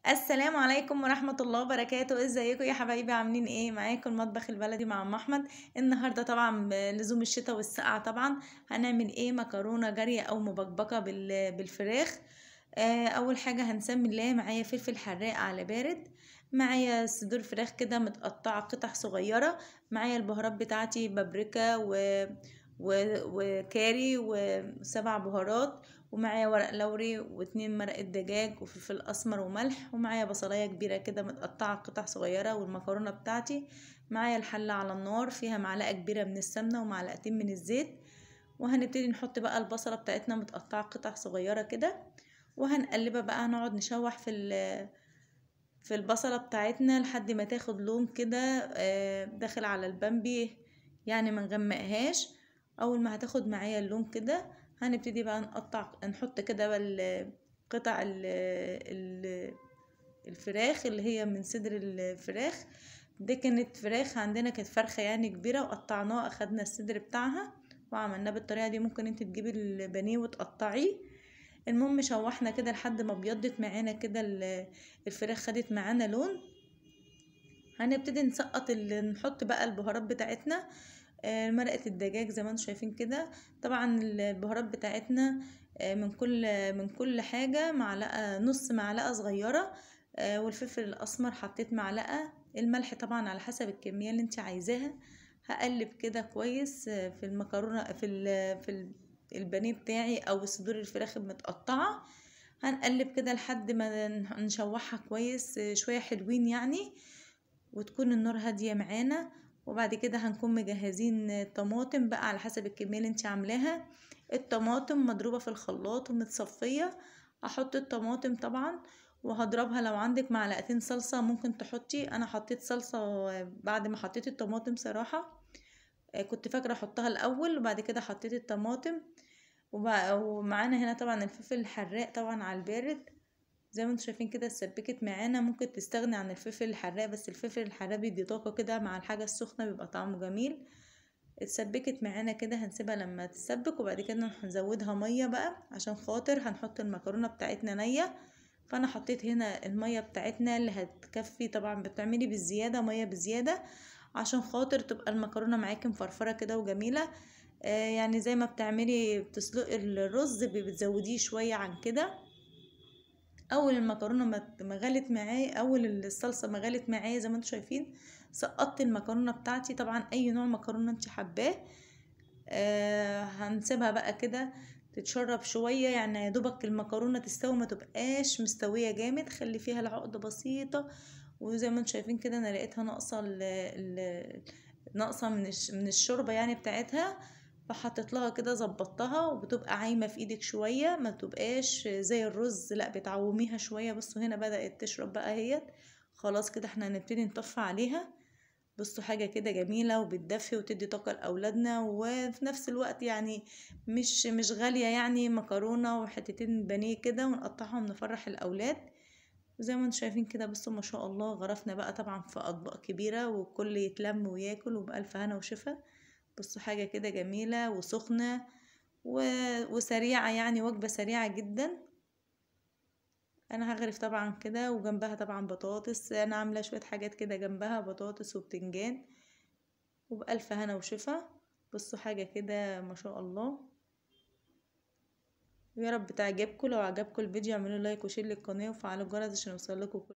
السلام عليكم ورحمة الله وبركاته. ازيكم يا حبايبي؟ عاملين ايه؟ معاكم المطبخ البلدي مع ام احمد. النهارده طبعا بلزوم الشتاء والسقعة طبعا هنعمل ايه؟ مكرونة جارية او مبكبكة بالفراخ. اول حاجة هنسمي الله. معايا فلفل حراق على بارد، معايا صدور فراخ كده متقطعة قطع صغيرة، معايا البهارات بتاعتي بابريكا وكاري وسبع بهارات، ومعايا ورق لوري واتنين مرقة دجاج وفلفل اسمر وملح، ومعايا بصلاية كبيرة كده متقطعة قطع صغيرة، والمكرونة بتاعتي. معايا الحلة على النار فيها معلقة كبيرة من السمنة ومعلقتين من الزيت، وهنبتدي نحط بقى البصلة بتاعتنا متقطعة قطع صغيرة كده، وهنقلبها بقى. نقعد نشوح في البصلة بتاعتنا لحد ما تاخد لون كده داخل على البامبي، يعني ما نغمقهاش. اول ما هتاخد معايا اللون كده هنبتدي بقى نحط كده قطع الفراخ اللي هي من صدر الفراخ. دي كانت فراخ عندنا، كانت فرخة يعني كبيرة، وقطعناها، اخدنا الصدر بتاعها وعملناه بالطريقة دي. ممكن انت تجيبي البانيه وتقطعيه. المهم شوحنا كده لحد ما ابيضت معانا كده الفراخ، خدت معانا لون. هنبتدي نحط بقى البهارات بتاعتنا. مرقة الدجاج زي ما انتم شايفين كده. طبعا البهارات بتاعتنا من كل حاجة معلقة، نص معلقة صغيرة. والفلفل الاسمر حطيت معلقة. الملح طبعا على حسب الكمية اللي انت عايزاها. هقلب كده كويس في المكرونة في البانيه بتاعي او صدور الفراخ المتقطعة. هنقلب كده لحد ما نشوحها كويس شوية حلوين يعني، وتكون النار هادية معانا. وبعد كده هنكون مجهزين طماطم بقى على حسب الكمية اللي انت عاملاها. الطماطم مضروبة في الخلاط ومتصفية. احط الطماطم طبعا وهضربها. لو عندك معلقتين صلصة ممكن تحطي. انا حطيت صلصة بعد ما حطيت الطماطم صراحة. كنت فاكرة احطها الاول وبعد كده حطيت الطماطم. ومعانا هنا طبعا الفلفل الحراق طبعا على البارد. زي ما انتم شايفين كده اتسبكت معانا. ممكن تستغني عن الفلفل الحراق، بس الفلفل الحراق بيدي طاقة كده مع الحاجة السخنة، بيبقى طعمه جميل. اتسبكت معانا كده، هنسيبها لما تتسبك وبعد كده هنزودها مية بقى عشان خاطر هنحط المكرونة بتاعتنا نية. فانا حطيت هنا المية بتاعتنا اللي هتكفي. طبعا بتعملي بالزيادة مية بزيادة عشان خاطر تبقى المكرونة معاكي مفرفرة كده وجميلة. يعني زي ما بتعملي بتسلقي الرز بتزوديه شوية عن كده. اول المكرونه ما غلت معايا، اول الصلصه ما غلت معايا زي ما انتم شايفين، سقطت المكرونه بتاعتي. طبعا اي نوع مكرونه انت حباه. هنسيبها بقى كده تتشرب شويه، يعني يا دوبك المكرونه تستوي، ما تبقاش مستويه جامد، خلي فيها العقده بسيطه. وزي ما انتم شايفين كده انا لقيتها ناقصه ناقصه من الشوربه يعني بتاعتها. فحطيت لها كده، ظبطتها، وبتبقى عايمه في ايدك شويه، ما تبقاش زي الرز، لا بتعوميها شويه. بصوا هنا بدات تشرب بقى اهيت. خلاص كده احنا هنبتدي نطفي عليها. بصوا حاجه كده جميله وبتدفي وتدي طاقه لاولادنا، وفي نفس الوقت يعني مش غاليه، يعني مكرونه وحتتين بانيه كده ونقطعهم نفرح الاولاد. وزي ما انتم شايفين كده بصوا ما شاء الله، غرفنا بقى طبعا في اطباق كبيره والكل يتلم وياكل وبألف هنا وشفا. بصوا حاجة كده جميلة وسخنة وسريعة، يعني وجبة سريعة جدا. انا هغرف طبعا كده، وجنبها طبعا بطاطس. انا عاملة شوية حاجات كده جنبها، بطاطس وبتنجان، وبألف هنا وشفا. بصوا حاجة كده ما شاء الله. ويا رب تعجبكم. لو عجبكم الفيديو اعملوا لايك وشير للقناة وفعلوا الجرس عشان يوصلكوا